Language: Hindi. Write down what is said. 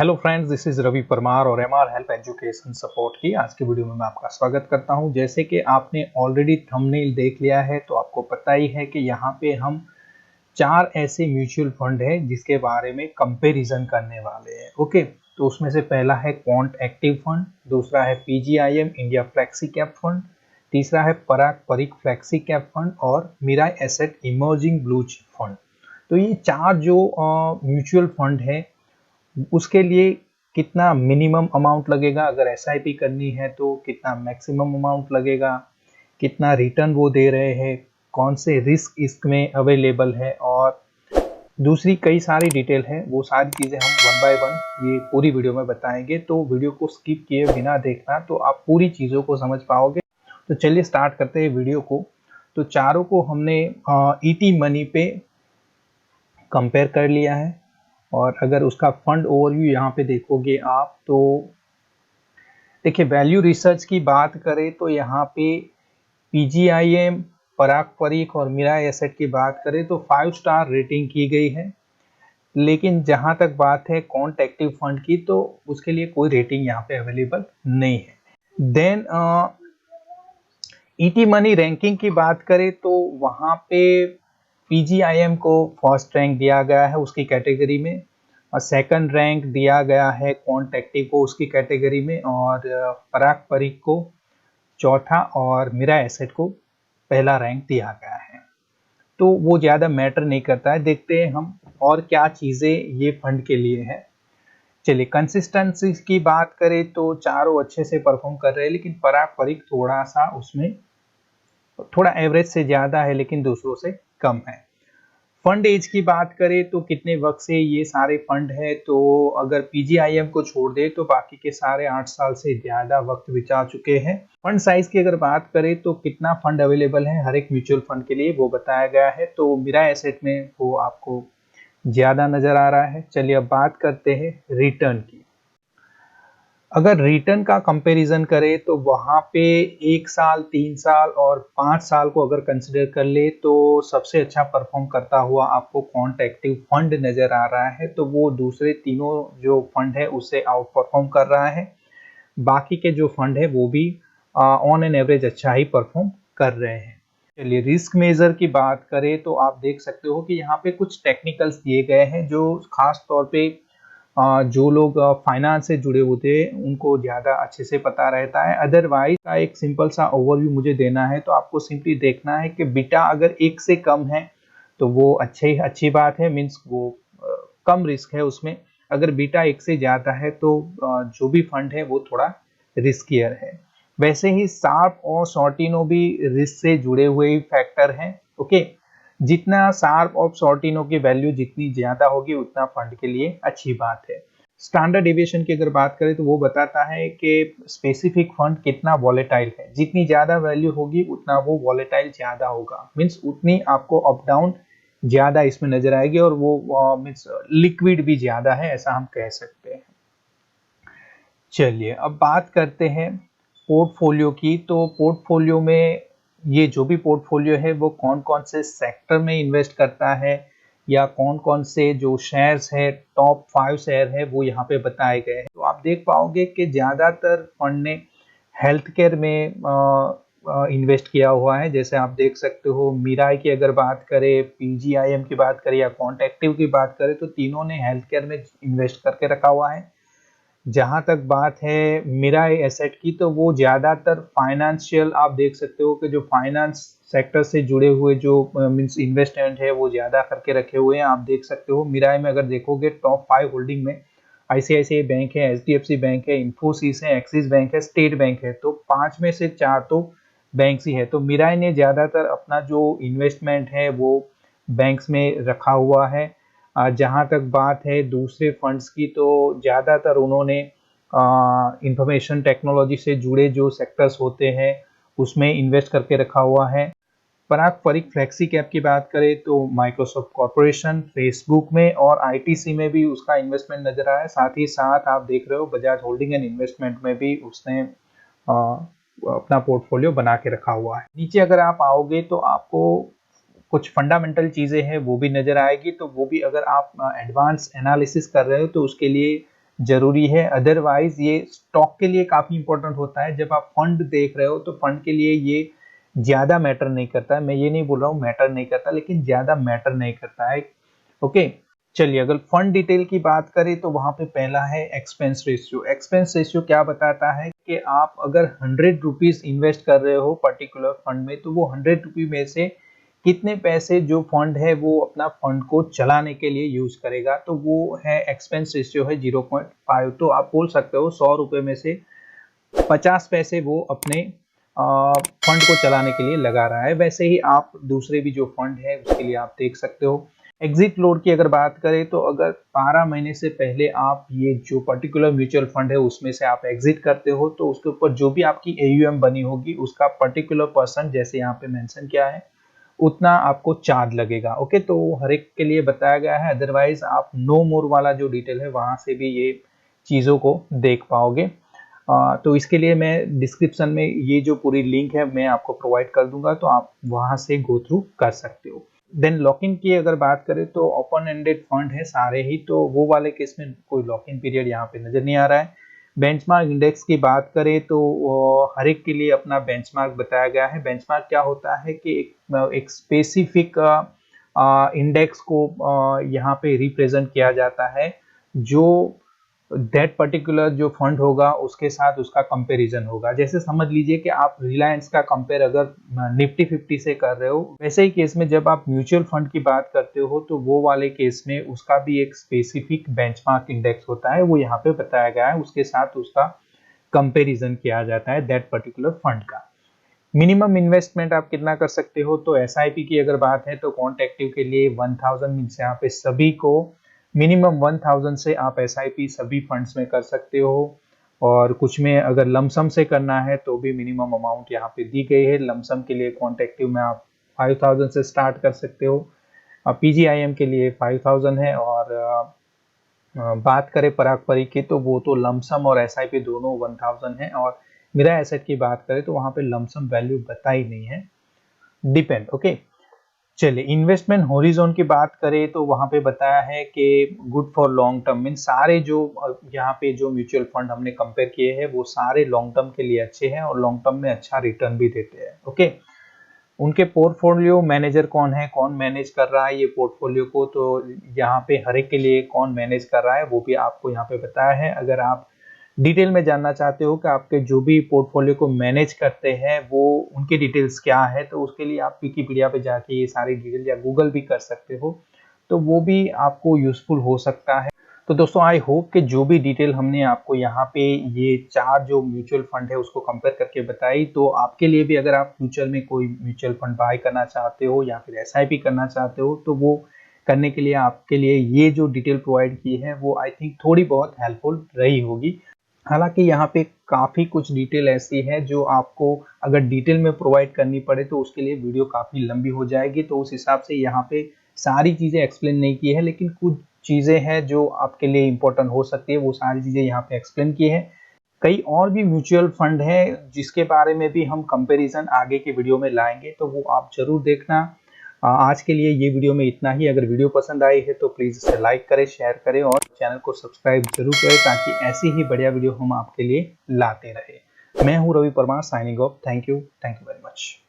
Hello friends, this is Ravi Parmar और एमआर हेल्प एजुकेशन सपोर्ट की आज की वीडियो में मैं आपका स्वागत करता हूं। जैसे कि आपने ऑलरेडी थंबनेल देख लिया है तो आपको पता ही है कि यहाँ पे हम 4 ऐसे म्यूचुअल फंड है जिसके बारे में कंपैरिजन करने वाले हैं। ओके, तो उसमें से पहला है क्वांट एक्टिव फंड, दूसरा है PGIM India flexi cap fund, तीसरा है Parag Parikh flexi cap fund और Mirae asset emerging blue chip fund. तो ये 4 जो म्यूचुअल फंड है उसके लिए कितना मिनिमम अमाउंट लगेगा, अगर एसआईपी करनी है तो कितना मैक्सिमम अमाउंट लगेगा, कितना रिटर्न वो दे रहे हैं, कौन से रिस्क इसमें अवेलेबल है और दूसरी कई सारी डिटेल है। वो सारी चीज़ें हम वन बाय वन ये पूरी वीडियो में बताएंगे, तो वीडियो को स्किप किए बिना देखना तो आप पूरी चीज़ों को समझ पाओगे। तो चलिए स्टार्ट करते हैं वीडियो को। तो चारों को हमने ईटी मनी पे कंपेयर कर लिया है और अगर उसका फंड ओवरव्यू यहाँ पे देखोगे आप तो देखिए, वैल्यू रिसर्च की बात करें तो यहाँ पे पीजीआईएम, पराग परिक और मिराई एसेट की बात करें तो 5 स्टार रेटिंग की गई है। लेकिन जहाँ तक बात है क्वांट एक्टिव फंड की तो उसके लिए कोई रेटिंग यहाँ पे अवेलेबल नहीं है। देन ईटी मनी रैंकिंग की बात करें तो वहाँ पे पीजीआईएम को फर्स्ट रैंक दिया गया है उसकी कैटेगरी में और सेकंड रैंक दिया गया है क्वांट एक्टिव को उसकी कैटेगरी में और पराग परिक को चौथा और मिराई एसेट को पहला रैंक दिया गया है। तो वो ज़्यादा मैटर नहीं करता है। देखते हैं हम और क्या चीज़ें ये फंड के लिए है। चलिए, कंसिस्टेंसी की बात करें तो चारों अच्छे से परफॉर्म कर रहे हैं, लेकिन पराग परिक थोड़ा सा उसमें थोड़ा एवरेज से ज़्यादा है लेकिन दूसरों से कम है। फंड एज की बात करें तो कितने वक्त से ये सारे फंड है, तो अगर पीजीआईएम को छोड़ दे तो बाकी के सारे 8 साल से ज़्यादा वक्त बिता चुके हैं। फंड साइज की अगर बात करें तो कितना फंड अवेलेबल है हर एक म्यूचुअल फंड के लिए वो बताया गया है। तो मिराई एसेट में वो आपको ज़्यादा नज़र आ रहा है। चलिए अब बात करते हैं रिटर्न की। अगर रिटर्न का कंपैरिजन करें तो वहाँ पे 1 साल, 3 साल और 5 साल को अगर कंसिडर कर ले तो सबसे अच्छा परफॉर्म करता हुआ आपको क्वांट एक्टिव फंड नज़र आ रहा है। तो वो दूसरे तीनों जो फंड है उससे आउट परफॉर्म कर रहा है। बाकी के जो फंड है वो भी ऑन एन एवरेज अच्छा ही परफॉर्म कर रहे हैं। चलिए, रिस्क मेजर की बात करें तो आप देख सकते हो कि यहाँ पे कुछ टेक्निकल्स दिए गए हैं जो खास तौर पे जो लोग फाइनेंस से जुड़े होते हैं उनको ज़्यादा अच्छे से पता रहता है। अदरवाइज का एक सिंपल सा ओवरव्यू मुझे देना है तो आपको सिंपली देखना है कि बीटा अगर 1 से कम है तो वो अच्छी बात है, मीन्स वो कम रिस्क है उसमें। अगर बीटा 1 से ज़्यादा है तो जो भी फंड है वो थोड़ा रिस्कियर है। वैसे ही सार्प और सॉर्टिनो भी रिस्क से जुड़े हुए फैक्टर हैं। ओके, जितना सार्प और सॉर्टिनो की वैल्यू जितनी ज्यादा होगी उतना फंड के लिए अच्छी बात है। स्टैंडर्ड डेविएशन की अगर बात करें तो वो बताता है कि स्पेसिफिक फंड कितना वॉलेटाइल है। जितनी ज्यादा वैल्यू होगी उतना वो वॉलेटाइल ज्यादा होगा, मीन्स उतनी आपको अप डाउन ज्यादा इसमें नजर आएगी और वो मीन्स लिक्विड भी ज्यादा है, ऐसा हम कह सकते हैं। चलिए अब बात करते हैं पोर्टफोलियो की। तो पोर्टफोलियो में ये जो भी पोर्टफोलियो है वो कौन कौन से सेक्टर में इन्वेस्ट करता है या कौन कौन से जो शेयर्स है, टॉप 5 शेयर है वो यहाँ पे बताए गए हैं। तो आप देख पाओगे कि ज़्यादातर फंड ने हेल्थ केयर में इन्वेस्ट किया हुआ है। जैसे आप देख सकते हो, मिराई की अगर बात करें, पीजीआईएम की बात करें या क्वांट एक्टिव की बात करें तो तीनों ने हेल्थ केयर में इन्वेस्ट करके रखा हुआ है। जहाँ तक बात है मिराई एसेट की तो वो ज़्यादातर फाइनेंशियल, आप देख सकते हो कि जो फाइनेंस सेक्टर से जुड़े हुए जो मीन्स इन्वेस्टमेंट है वो ज़्यादा करके रखे हुए हैं। आप देख सकते हो मिराई में अगर देखोगे टॉप 5 होल्डिंग में आईसीआईसीआई बैंक है, एचडीएफसी बैंक है, इन्फोसिस है, एक्सिस बैंक है, स्टेट बैंक है। तो 5 में से 4 तो बैंक्स ही है। तो मिराई ने ज़्यादातर अपना जो इन्वेस्टमेंट है वो बैंक्स में रखा हुआ है। जहाँ तक बात है दूसरे फंड्स की तो ज़्यादातर उन्होंने इंफॉर्मेशन टेक्नोलॉजी से जुड़े जो सेक्टर्स होते हैं उसमें इन्वेस्ट करके रखा हुआ है। पराग परिक फ्लेक्सी कैप की बात करें तो माइक्रोसॉफ्ट कॉरपोरेशन, फेसबुक में और आईटीसी में भी उसका इन्वेस्टमेंट नजर आया है। साथ ही साथ आप देख रहे हो बजाज होल्डिंग एंड इन्वेस्टमेंट में भी उसने अपना पोर्टफोलियो बना के रखा हुआ है। नीचे अगर आप आओगे तो आपको कुछ फंडामेंटल चीज़ें हैं वो भी नज़र आएगी। तो वो भी अगर आप एडवांस एनालिसिस कर रहे हो तो उसके लिए जरूरी है। अदरवाइज ये स्टॉक के लिए काफी इंपॉर्टेंट होता है। जब आप फंड देख रहे हो तो फंड के लिए ये ज्यादा मैटर नहीं करता है। मैं ये नहीं बोल रहा हूँ मैटर नहीं करता, लेकिन ज्यादा मैटर नहीं करता है। ओके, चलिए अगर फंड डिटेल की बात करें तो वहां पे पहला है एक्सपेंस रेशियो। एक्सपेंस रेशियो क्या बताता है कि आप अगर 100 रुपीज इन्वेस्ट कर रहे हो पर्टिकुलर फंड में, तो वो 100 रुपी में से कितने पैसे जो फंड है वो अपना फंड को चलाने के लिए यूज करेगा, तो वो है एक्सपेंस रेशियो है 0.5। तो आप बोल सकते हो 100 रुपए में से 50 पैसे वो अपने फंड को चलाने के लिए लगा रहा है। वैसे ही आप दूसरे भी जो फंड है उसके लिए आप देख सकते हो। एग्जिट लोड की अगर बात करें तो अगर 12 महीने से पहले आप ये जो पर्टिकुलर म्यूचुअल फंड है उसमें से आप एग्जिट करते हो, तो उसके ऊपर जो भी आपकी AUM बनी होगी उसका पर्टिकुलर परसेंट, जैसे यहाँ पे मेंशन किया है, उतना आपको चार्ज लगेगा। ओके, तो हर एक के लिए बताया गया है। अदरवाइज आप नो मोर वाला जो डिटेल है वहां से भी ये चीजों को देख पाओगे। तो इसके लिए मैं डिस्क्रिप्शन में ये जो पूरी लिंक है मैं आपको प्रोवाइड कर दूंगा, तो आप वहां से गो थ्रू कर सकते हो। देन लॉक इन की अगर बात करें तो ओपन एंडेड फंड है सारे ही, तो वो वाले केस में कोई लॉक इन पीरियड यहाँ पे नजर नहीं आ रहा है। बेंचमार्क इंडेक्स की बात करें तो हर एक के लिए अपना बेंचमार्क बताया गया है। बेंचमार्क क्या होता है कि एक स्पेसिफिक इंडेक्स को यहाँ पे रिप्रेजेंट किया जाता है, जो दैट पर्टिकुलर जो फंड होगा उसके साथ उसका कंपैरिजन होगा। जैसे समझ लीजिए कि आप रिलायंस का कंपेयर अगर निफ्टी 50 से कर रहे हो, वैसे ही केस में जब आप म्यूचुअल फंड की बात करते हो तो वो वाले केस में उसका भी एक स्पेसिफिक बेंचमार्क इंडेक्स होता है, वो यहाँ पे बताया गया है, उसके साथ उसका कंपैरिजन किया जाता है दैट पर्टिकुलर फंड का। मिनिमम इन्वेस्टमेंट आप कितना कर सकते हो, तो SIP की अगर बात है तो क्वांट एक्टिव के लिए 1000 मीन्स यहाँ पे सभी को मिनिमम 1000 से आप SIP सभी फंड्स में कर सकते हो। और कुछ में अगर लमसम से करना है तो भी मिनिमम अमाउंट यहाँ पे दी गई है। लमसम के लिए क्वांट एक्टिव में आप 5000 से स्टार्ट कर सकते हो। PGIM के लिए 5000 है। और बात करें पराग परी की तो वो तो लमसम और SIP दोनों 1000 है। और मेरा एसेट की बात करें तो वहां पे लमसम वैल्यू बताई नहीं है, डिपेंड। ओके, चलिए इन्वेस्टमेंट होरिजोन की बात करें तो वहां पे बताया है कि good for long term, mean सारे जो यहाँ पे जो म्यूचुअल फंड हमने कंपेयर किए हैं वो सारे लॉन्ग टर्म के लिए अच्छे हैं और लॉन्ग टर्म में अच्छा रिटर्न भी देते हैं। ओके, उनके पोर्टफोलियो मैनेजर कौन है, कौन मैनेज कर रहा है ये पोर्टफोलियो को, तो यहाँ पे हर एक के लिए कौन मैनेज कर रहा है वो भी आपको यहाँ पे बताया है। अगर आप डिटेल में जानना चाहते हो कि आपके जो भी पोर्टफोलियो को मैनेज करते हैं वो उनके डिटेल्स क्या है, तो उसके लिए आप विकिपीडिया पे जाके ये सारी डिटेल या गूगल भी कर सकते हो, तो वो भी आपको यूजफुल हो सकता है। तो दोस्तों आई होप कि जो भी डिटेल हमने आपको यहाँ पे ये 4 जो म्यूचुअल फंड है उसको कंपेयर करके बताई, तो आपके लिए भी अगर आप फ्यूचर में कोई म्यूचुअल फंड बाय करना चाहते हो या फिर SIP करना चाहते हो, तो वो करने के लिए आपके लिए ये जो डिटेल प्रोवाइड की है वो आई थिंक थोड़ी बहुत हेल्पफुल रही होगी। हालांकि यहाँ पे काफ़ी कुछ डिटेल ऐसी है जो आपको अगर डिटेल में प्रोवाइड करनी पड़े तो उसके लिए वीडियो काफ़ी लंबी हो जाएगी, तो उस हिसाब से यहाँ पे सारी चीज़ें एक्सप्लेन नहीं की है, लेकिन कुछ चीज़ें हैं जो आपके लिए इंपॉर्टेंट हो सकती है, वो सारी चीज़ें यहाँ पे एक्सप्लेन की है। कई और भी म्यूचुअल फंड है जिसके बारे में भी हम कंपैरिजन आगे के वीडियो में लाएंगे, तो वो आप जरूर देखना। आज के लिए ये वीडियो में इतना ही। अगर वीडियो पसंद आई है तो प्लीज़ इसे लाइक करें, शेयर करें और चैनल को सब्सक्राइब जरूर करें, ताकि ऐसी ही बढ़िया वीडियो हम आपके लिए लाते रहे। मैं हूँ Ravi Parmar, signing off. Thank you very much.